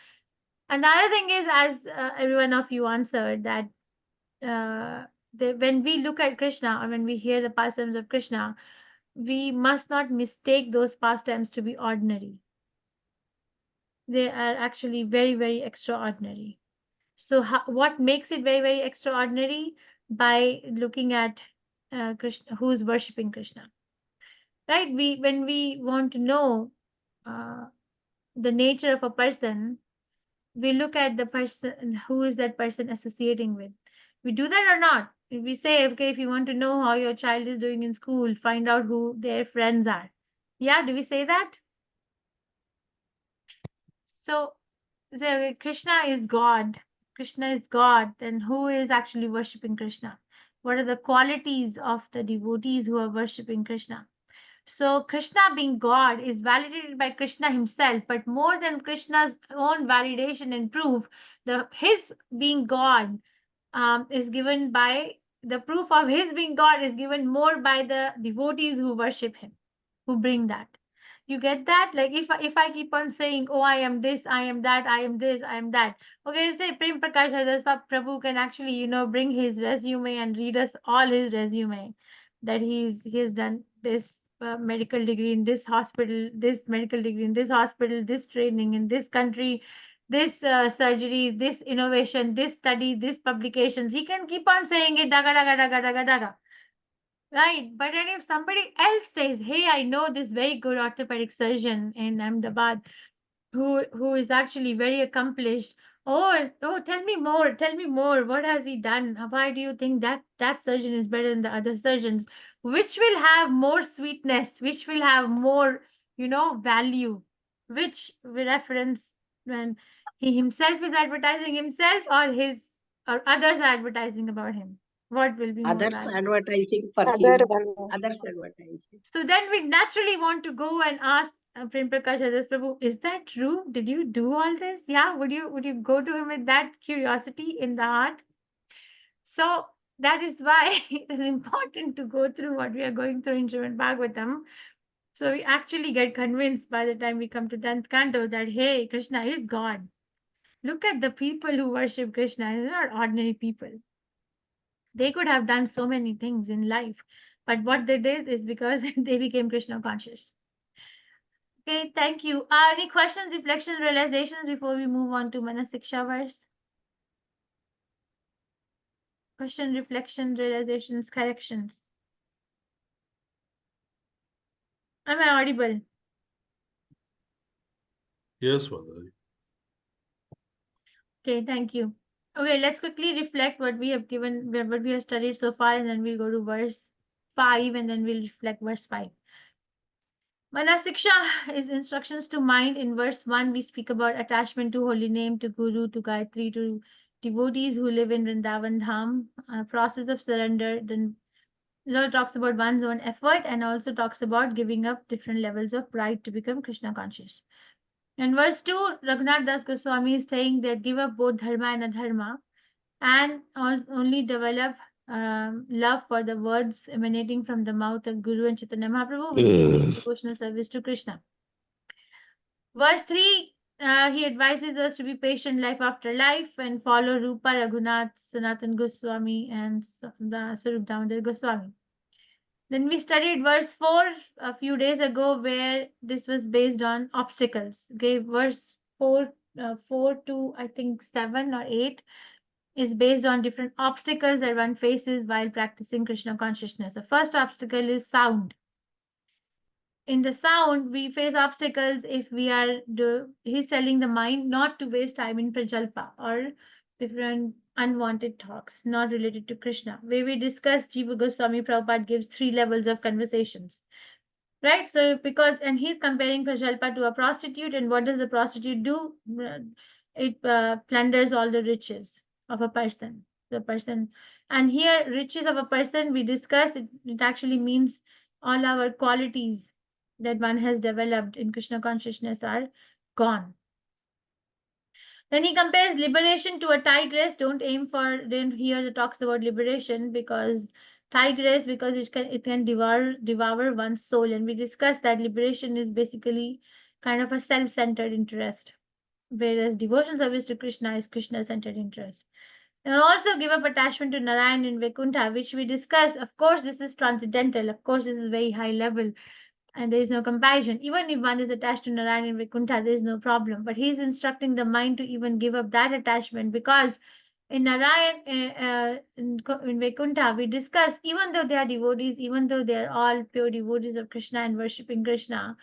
Speaker 1: And the other thing is, as every one of you answered, that when we look at Krishna or when we hear the pastimes of Krishna, we must not mistake those pastimes to be ordinary. They are actually very, very extraordinary. So what makes it very, very extraordinary? By looking at Krishna, who is worshipping Krishna. Right? When we want to know the nature of a person, we look at the person, who is that person associating with. We do that or not? If we say, okay, if you want to know how your child is doing in school, find out who their friends are. Yeah, do we say that? So Krishna is God. Krishna is God. Then who is actually worshipping Krishna? What are the qualities of the devotees who are worshipping Krishna? So Krishna being God is validated by Krishna himself, but more than Krishna's own validation and proof, his being God is given by the proof of his being God is given more by the devotees who worship him, who bring that. You get that? Like if I keep on saying, oh, I am this, I am that, I am this, I am that. Okay, say Prem Prakash Hadas Prabhu can actually, bring his resume and read us all his resume, that he has done this medical degree in this hospital, this medical degree in this hospital, this training in this country, this surgeries, this innovation, this study, this publications. He can keep on saying it, daga, daga, daga, daga, daga. Right. But then if somebody else says, hey, I know this very good orthopedic surgeon in Ahmedabad who is actually very accomplished. Oh, tell me more. Tell me more. What has he done? Why do you think that surgeon is better than the other surgeons? Which will have more sweetness, which will have more, value, which will reference when he himself is advertising himself or others are advertising about him. What will be more
Speaker 4: Others
Speaker 1: valuable?
Speaker 4: advertising for
Speaker 8: Other
Speaker 4: him.
Speaker 8: one.
Speaker 4: Others advertising.
Speaker 1: So then we naturally want to go and ask Prem Prakash Hadas Prabhu, is that true? Did you do all this? Yeah, would you go to him with that curiosity in the heart? So that is why it is important to go through what we are going through in Srimad Bhagavatam. So we actually get convinced by the time we come to 10th canto that, hey, Krishna is God. Look at the people who worship Krishna. They're not ordinary people. They could have done so many things in life, but what they did is because they became Krishna conscious. Okay, thank you. Any questions, reflections, realizations before we move on to Manasiksha verse? Question, reflection, realizations, corrections. Am I audible?
Speaker 9: Yes, Mataji.
Speaker 1: Okay, thank you. Okay, let's quickly reflect what we have given, what we have studied so far, and then we'll go to verse 5, and then we'll reflect verse 5. Manasiksha is instructions to mind. In verse 1, we speak about attachment to holy name, to Guru, to Gayatri, to devotees who live in Vrindavan Dham, process of surrender. Then Lord talks about one's own effort and also talks about giving up different levels of pride to become Krishna conscious. In verse 2, Raghunath Das Goswami is saying that give up both dharma and adharma and only develop love for the words emanating from the mouth of Guru and Chaitanya Mahaprabhu, which is devotional service to Krishna. Verse 3, he advises us to be patient life after life and follow Rupa, Raghunath, Sanatan Goswami, and the Sarup Damodar Goswami. Then we studied verse 4 a few days ago, where this was based on obstacles. Okay, verse 4 to I think 7 or 8 is based on different obstacles that one faces while practicing Krishna consciousness. The first obstacle is sound. In the sound, we face obstacles if we are, he's telling the mind not to waste time in prajalpa or different unwanted talks not related to Krishna. Where we discussed, Jiva Goswami Prabhupada gives 3 levels of conversations. Right? So because, and he's comparing prajalpa to a prostitute, and what does the prostitute do? It plunders all the riches of a person. The person, and here riches of a person we discussed, it actually means all our qualities that one has developed in Krishna consciousness are gone. Then he compares liberation to a tigress. Don't hear the talks about liberation because tigress, because it can devour one's soul. And we discussed that liberation is basically kind of a self-centered interest, whereas devotion service to Krishna is Krishna-centered interest. And also give up attachment to Narayan and Vaikuntha, which we discussed. Of course, this is transcendental. Of course, this is very high level. And there is no comparison. Even if one is attached to Narayan and Vaikuntha, there is no problem. But he is instructing the mind to even give up that attachment, because in Narayan, in Vaikuntha, we discussed, even though they are devotees, even though they are all pure devotees of Krishna and worshipping Krishna,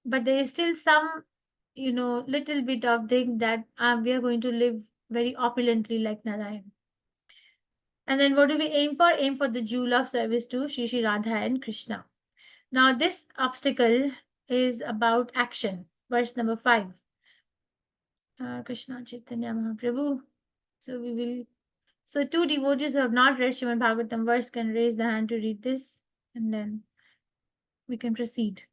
Speaker 1: but there is still some, little bit of thing that we are going to live very opulently like Narayan. And then what do we aim for? Aim for the jewel of service to Shri Shri Radha and Krishna. Now, this obstacle is about action. Verse number 5. Krishna Chaitanya Mahaprabhu. So 2 devotees who have not read Srimad Bhagavatam verse can raise the hand to read this, and then we can proceed.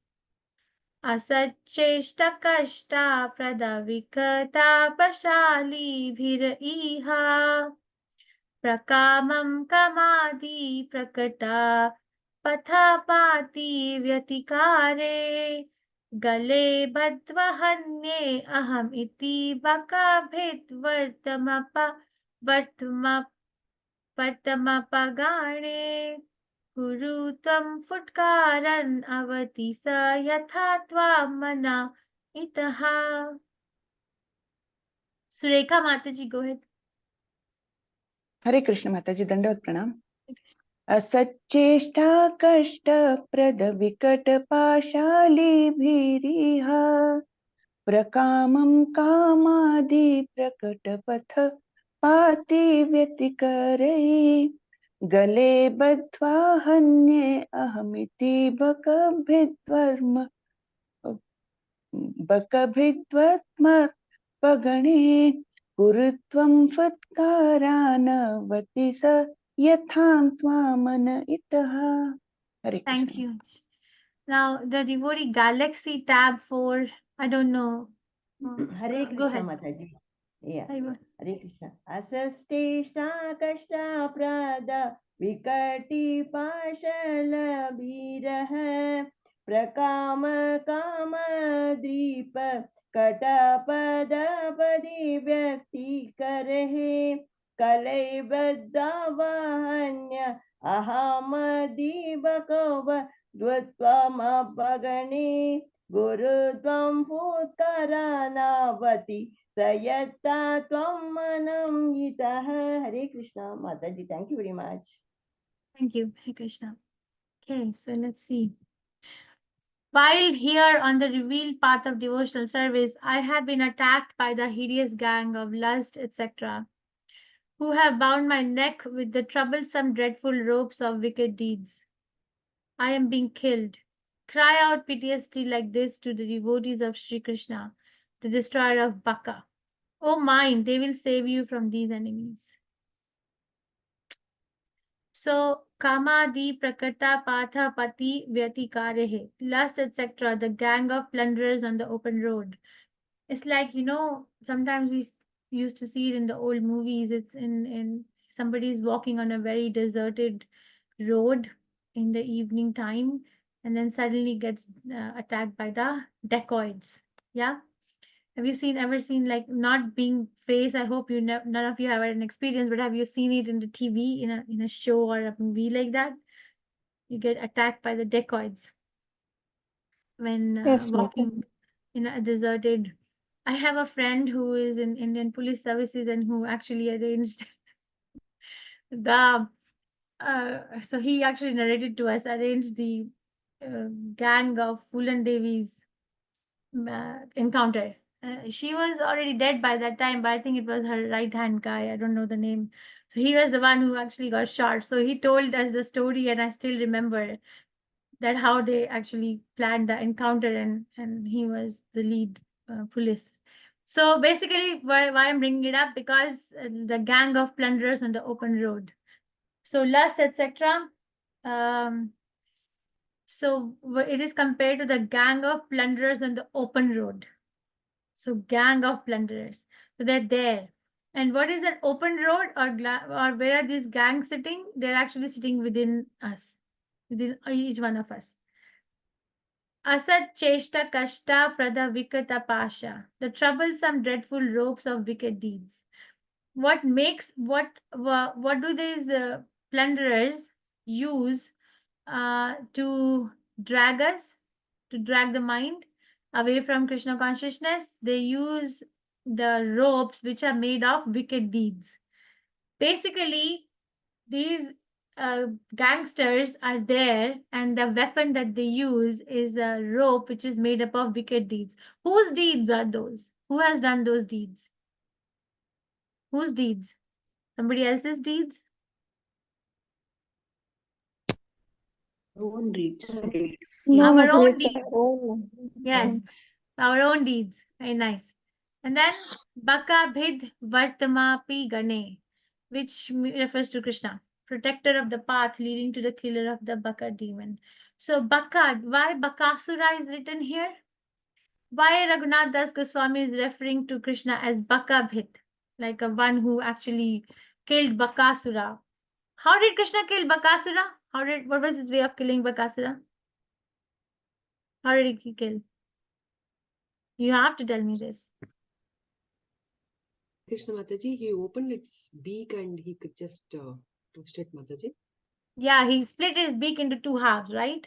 Speaker 1: Asacheshta kashta pradavikata pashali bhir iha prakamam kamadi prakata pathapati vyatikare Gale badva hanye aham iti baka bhet vartamapagane Guru tvam futkaran avati sa yatha mana itaha. Surekha Mataji, go ahead.
Speaker 8: Hare Krishna Mataji, Dandavat Pranam. असच्चेष्टा कष्टप्रद विकट पाशालिभिरिह प्रकामं कामादि प्रकटपथ पाति व्यतिकरै गले बद्ध्वा हन्ये अहमिति बकभिद्वत्मर्पगणे कुरुत्वं फुत्कारानवति स यथां त्वामन इतः. Hare
Speaker 1: Thank
Speaker 8: Krishna.
Speaker 1: you. Now, the devotee Galaxy tab 4, I don't know.
Speaker 6: Hare
Speaker 1: Go
Speaker 6: Krishna
Speaker 1: ahead.
Speaker 6: Mathaji. Yeah.
Speaker 1: Hare
Speaker 6: Hare Krishna. Asasteshta kashta prada vikati pashala birah prakama kama dripa katapada padi vyakti karehe kalai baddavahanya ahamadi bakava dvattvamapagane Gurudvam Putkaranavati Sayata Tvam Manam Yitaha. Hare Krishna. Mataji, thank you very much.
Speaker 1: Thank you, Hare Krishna. Okay, so let's see. While here on the revealed path of devotional service, I have been attacked by the hideous gang of lust, etc., who have bound my neck with the troublesome, dreadful ropes of wicked deeds. I am being killed. Cry out piteously like this to the devotees of Sri Krishna, the destroyer of Baka. O mind, they will save you from these enemies. So, Kamadi Prakata Patha Pati Vyatikarehe, lust, etc., the gang of plunderers on the open road. It's like, sometimes we used to see it in the old movies. It's in somebody's walking on a very deserted road in the evening time and then suddenly gets attacked by the dacoits. Yeah. Have you ever seen like not being faced? I hope none of you have had an experience, but have you seen it in the TV in a show or a movie like that? You get attacked by the dacoits when
Speaker 8: Yes,
Speaker 1: walking in a deserted. I have a friend who is in Indian Police Services and who actually arranged the. So he actually narrated to us, arranged the gang of Fulan Devi's encounter. She was already dead by that time, but I think it was her right hand guy. I don't know the name. So he was the one who actually got shot. So he told us the story, and I still remember that how they actually planned the encounter, and he was the lead police. So basically, why I'm bringing it up because the gang of plunderers on the open road. So lust, etc. So it is compared to the gang of plunderers on the open road. So gang of plunderers. So they're there. And what is an open road or where are these gangs sitting? They're actually sitting within us, within each one of us. Asat cheshta kashta prada vikata pasha. The troublesome, dreadful ropes of wicked deeds. What do these plunderers use to drag us, to drag the mind away from Krishna consciousness? They use the ropes which are made of wicked deeds. Basically, these gangsters are there, and the weapon that they use is a rope which is made up of wicked deeds. Whose deeds are those? Who has done those deeds? Whose deeds? Somebody else's deeds?
Speaker 4: Own reads.
Speaker 8: No,
Speaker 1: Our
Speaker 8: Mataji.
Speaker 1: own deeds. Yes, our own deeds. Very nice. And then Baka Bhid Vartamapi Gane, which refers to Krishna, protector of the path leading to the killer of the Baka demon. So Baka, why Bakasura is written here? Why Raghunath Das Goswami is referring to Krishna as Baka Bhid, like a one who actually killed Bakasura? How did Krishna kill Bakasura? What was his way of killing Bakasura? How did he kill? You have to tell me this.
Speaker 11: Krishna Mataji, he opened its beak and he could just toast it, Mataji.
Speaker 1: Yeah, he split his beak into two halves, right?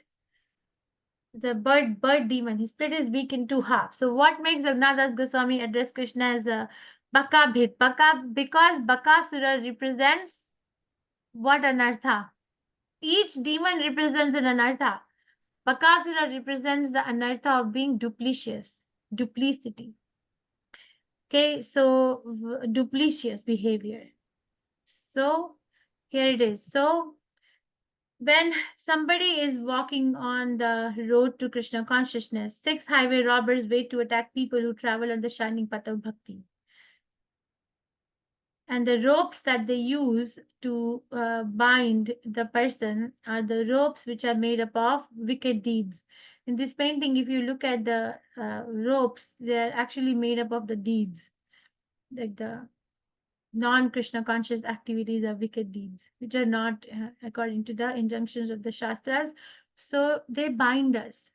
Speaker 1: The bird demon. He split his beak in two halves. So what makes Raghunath Goswami address Krishna as a Baka Bhit? Because Bakasura represents what anartha? Each demon represents an anartha. Bakasura represents the anartha of being duplicitous, duplicity. Okay, so duplicitous behavior. So here it is. So when somebody is walking on the road to Krishna consciousness, 6 highway robbers wait to attack people who travel on the shining path of bhakti. And the ropes that they use to bind the person are the ropes which are made up of wicked deeds. In this painting, if you look at the ropes, they are actually made up of the deeds, like the non-Krishna conscious activities are wicked deeds, which are not according to the injunctions of the Shastras. So they bind us.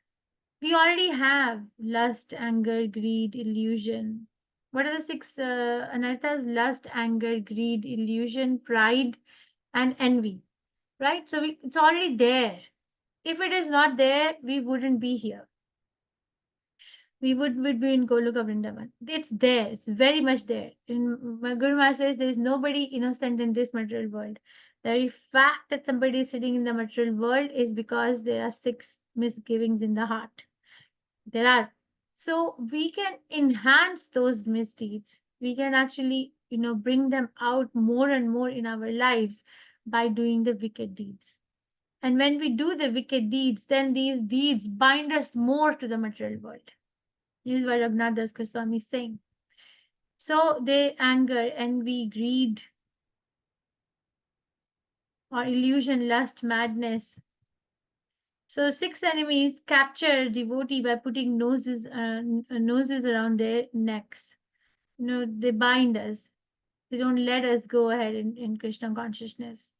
Speaker 1: We already have lust, anger, greed, illusion. What are the 6 anarthas? Lust, anger, greed, illusion, pride, and envy. Right? So it's already there. If it is not there, we wouldn't be here. We would be in Goloka Vrindavan. It's there. It's very much there. My Guru Maharaj says there is nobody innocent in this material world. The very fact that somebody is sitting in the material world is because there are 6 misgivings in the heart. There are. So we can enhance those misdeeds. We can actually, bring them out more and more in our lives by doing the wicked deeds. And when we do the wicked deeds, then these deeds bind us more to the material world. This is what Raghunath Goswami is saying. So they anger, envy, greed, or illusion, lust, madness. So 6 enemies capture devotee by putting noses around their necks. They bind us. They don't let us go ahead in Krishna consciousness.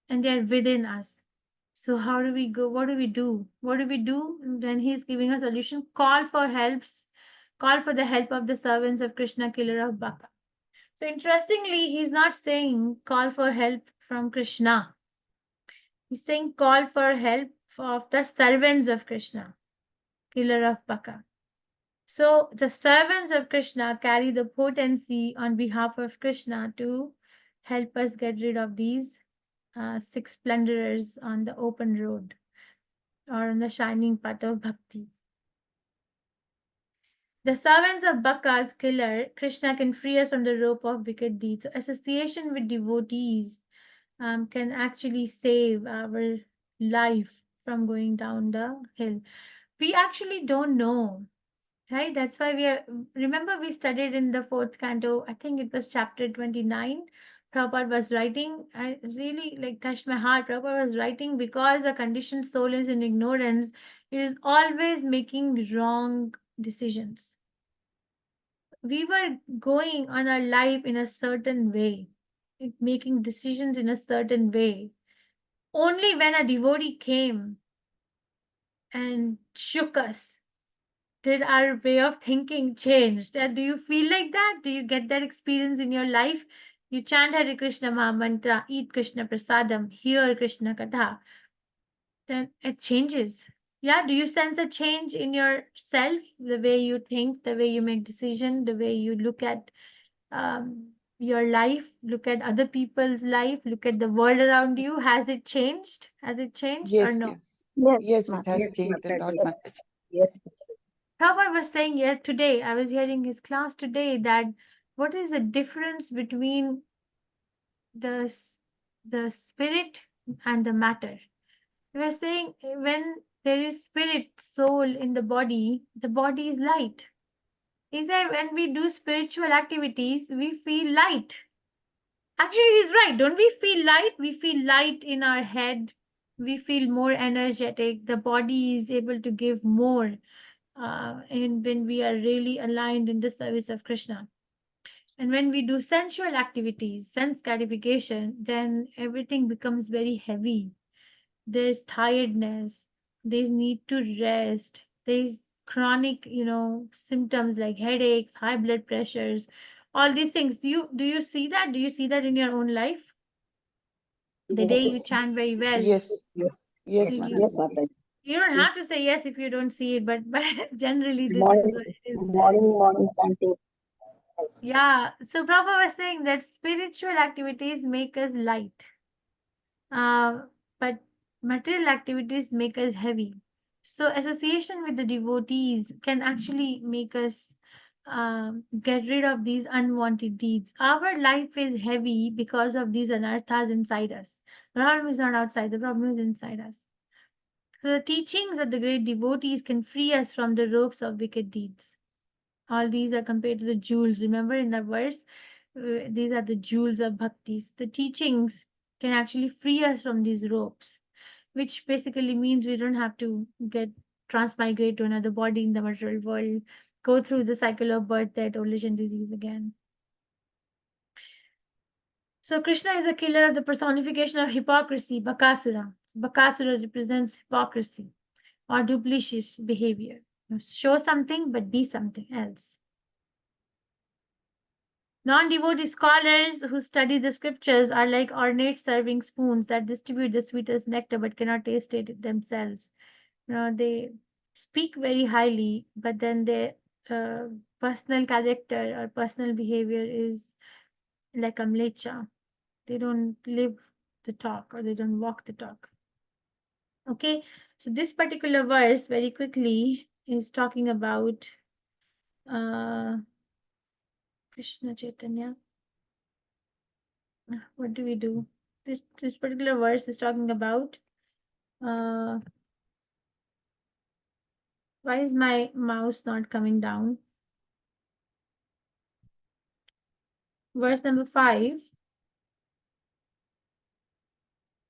Speaker 1: And they are within us. So how do we go? What do we do? What do we do? Then he's giving a solution. Call for the help of the servants of Krishna, killer of Baka. So interestingly, he's not saying call for help from Krishna. He's saying call for help of the servants of Krishna, killer of Baka. So the servants of Krishna carry the potency on behalf of Krishna to help us get rid of these 6 plunderers on the open road or on the shining path of bhakti. The servants of Baka's killer, Krishna can free us from the rope of wicked deeds. So association with devotees can actually save our life from going down the hill. We actually don't know, right? That's why remember we studied in the 4th canto, I think it was chapter 29. Prabhupada was writing, I really touched my heart. Prabhupada was writing, because a conditioned soul is in ignorance, it is always making wrong decisions. We were going on our life in a certain way, making decisions in a certain way. Only when a devotee came and shook us did our way of thinking changed. And do you feel like that? Do you get that experience in your life? You chant Hare Krishna Maha Mantra, eat Krishna Prasadam, hear Krishna Katha, then it changes. Yeah, do you sense a change in yourself, the way you think, the way you make decisions, the way you look at your life, look at other people's life, look at the world around you? Has it changed? Has it changed or
Speaker 8: Yes,
Speaker 1: no?
Speaker 8: yes.
Speaker 3: Yes,
Speaker 8: Yes, it has
Speaker 7: Yes,
Speaker 8: changed a
Speaker 7: Mataji.
Speaker 8: lot,
Speaker 7: Yes.
Speaker 8: Mataji.
Speaker 7: Yes.
Speaker 1: Prabhupada was saying today, I was hearing his class today, that what is the difference between the spirit and the matter? He was saying when there is spirit, soul in the body is light. He said when we do spiritual activities, we feel light. Actually, he's right. Don't we feel light? We feel light in our head. We feel more energetic. The body is able to give more. And when we are really aligned in the service of Krishna. And when we do sensual activities, sense gratification, then everything becomes very heavy. There's tiredness, there's need to rest, there's chronic, symptoms like headaches, high blood pressures, all these things. Do you see that? Do you see that in your own life? The day you chant very well,
Speaker 8: Yes. Yes,
Speaker 1: you,
Speaker 8: Mataji.
Speaker 7: Yes, Mataji.
Speaker 1: you don't have to say yes if you don't see it, but generally this is
Speaker 7: Morning,
Speaker 1: what it is.
Speaker 7: morning chanting.
Speaker 1: Yeah. So Prabhupada was saying that spiritual activities make us light, but material activities make us heavy. So association with the devotees can actually make us get rid of these unwanted deeds. Our life is heavy because of these anarthas inside us. The problem is not outside, the problem is inside us. So the teachings of the great devotees can free us from the ropes of wicked deeds. All these are compared to the jewels. Remember in the verse, these are the jewels of bhaktis. The teachings can actually free us from these ropes, which basically means we don't have to get transmigrate to another body in the material world, go through the cycle of birth, death, old age, and disease again. So Krishna is the killer of the personification of hypocrisy, Bakasura. Bakasura represents hypocrisy or duplicitous behavior. Show something but be something else. Non-devotee scholars who study the scriptures are like ornate serving spoons that distribute the sweetest nectar but cannot taste it themselves. They speak very highly, but then their personal character or personal behavior is like a mlecha. They don't live the talk or they don't walk the talk. Okay, so this particular verse very quickly is talking about Krishna Chaitanya. What do we do? This particular verse is talking about why is my mouse not coming down? Verse number 5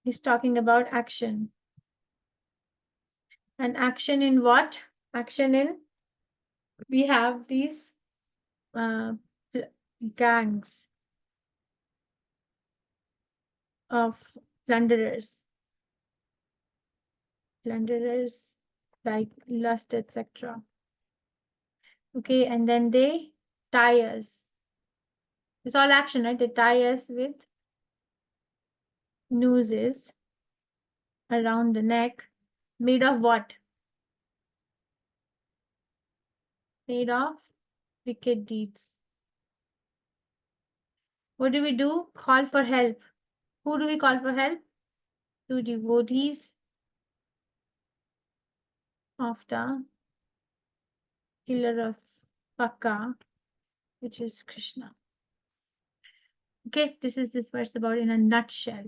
Speaker 1: is talking about action. And action in what? Action in, we have these gangs of plunderers like lust, etc. Okay, and then they tie us. It's all action, right? They tie us with nooses around the neck, made of what? Made of wicked deeds. What do we do? Call for help. Who do we call for help? To devotees of the killer of Pakka, which is Krishna. Okay, this is this verse about in a nutshell.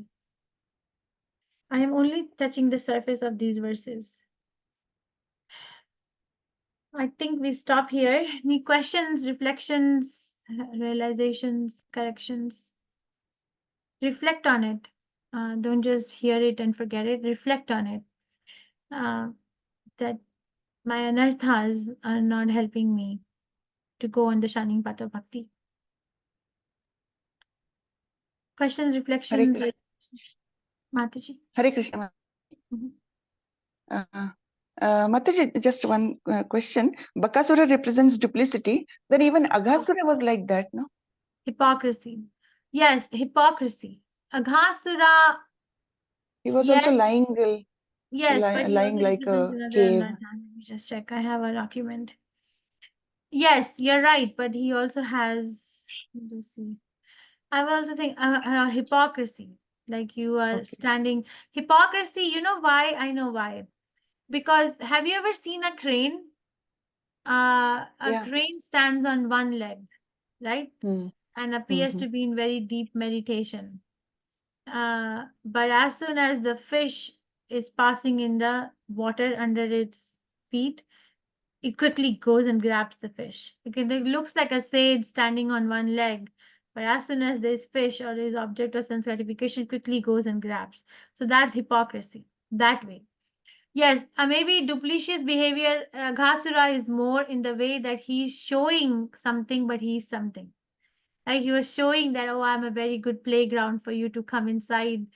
Speaker 1: I am only touching the surface of these verses. I think we stop here. Any questions, reflections, realizations, corrections? Reflect on it. Don't just hear it and forget it. Reflect on it. That my anarthas are not helping me to go on the shining path of bhakti. Questions, reflections,
Speaker 8: Krishna.
Speaker 1: Mathaji?
Speaker 8: Hare Krishna. Mataji, just one question. Bakasura represents duplicity. Then even Aghasura was like that, no?
Speaker 1: Hypocrisy. Yes, hypocrisy. Aghasura.
Speaker 8: He was
Speaker 1: Yes.
Speaker 8: also lying,
Speaker 1: Yes, but he
Speaker 8: lying
Speaker 1: also
Speaker 8: like
Speaker 1: represents
Speaker 8: a
Speaker 1: another
Speaker 8: cave.
Speaker 1: anartha. Let me just check. I have a document. Yes, you're right, but he also has, just see. I also think hypocrisy. Like you are standing. Hypocrisy, you know why? I know why. Because have you ever seen a crane? A crane stands on one leg, right? And appears to be in very deep meditation. But as soon as the fish is passing in the water under its feet, it quickly goes and grabs the fish. Okay, it looks like a sage standing on one leg, but as soon as there's fish or there's object of sense gratification, it quickly goes and grabs. So that's hypocrisy that way. Yes, maybe duplicitous behavior, Ghasura is more in the way that he's showing something, but he's something. Like he was showing that, oh, I'm a very good playground for you to come inside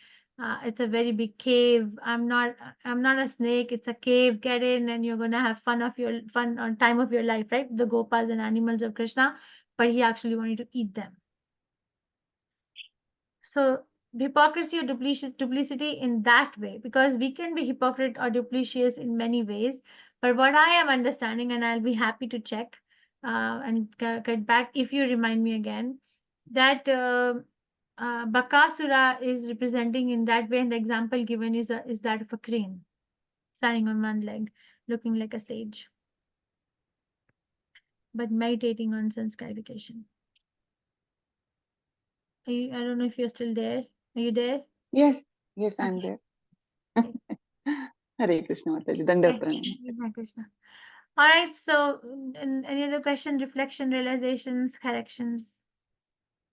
Speaker 1: It's a very big cave. I'm not a snake. It's a cave. Get in, and you're gonna have fun on time of your life, right? The Gopas and animals of Krishna, but he actually wanted to eat them. So hypocrisy or duplicity in that way, because we can be hypocrite or duplicitous in many ways. But what I am understanding, and I'll be happy to check and get back if you remind me again, that Bakasura is representing in that way, and the example given is that of a crane standing on one leg, looking like a sage, but meditating on sanskarification. I don't know if you're still there. Are you there?
Speaker 8: Yes, yes, I'm
Speaker 1: Okay.
Speaker 8: there. Hare Krishna Mataji, Dandavat Pranam.
Speaker 1: Hare Krishna. All right. So, any other question, reflection, realizations, corrections?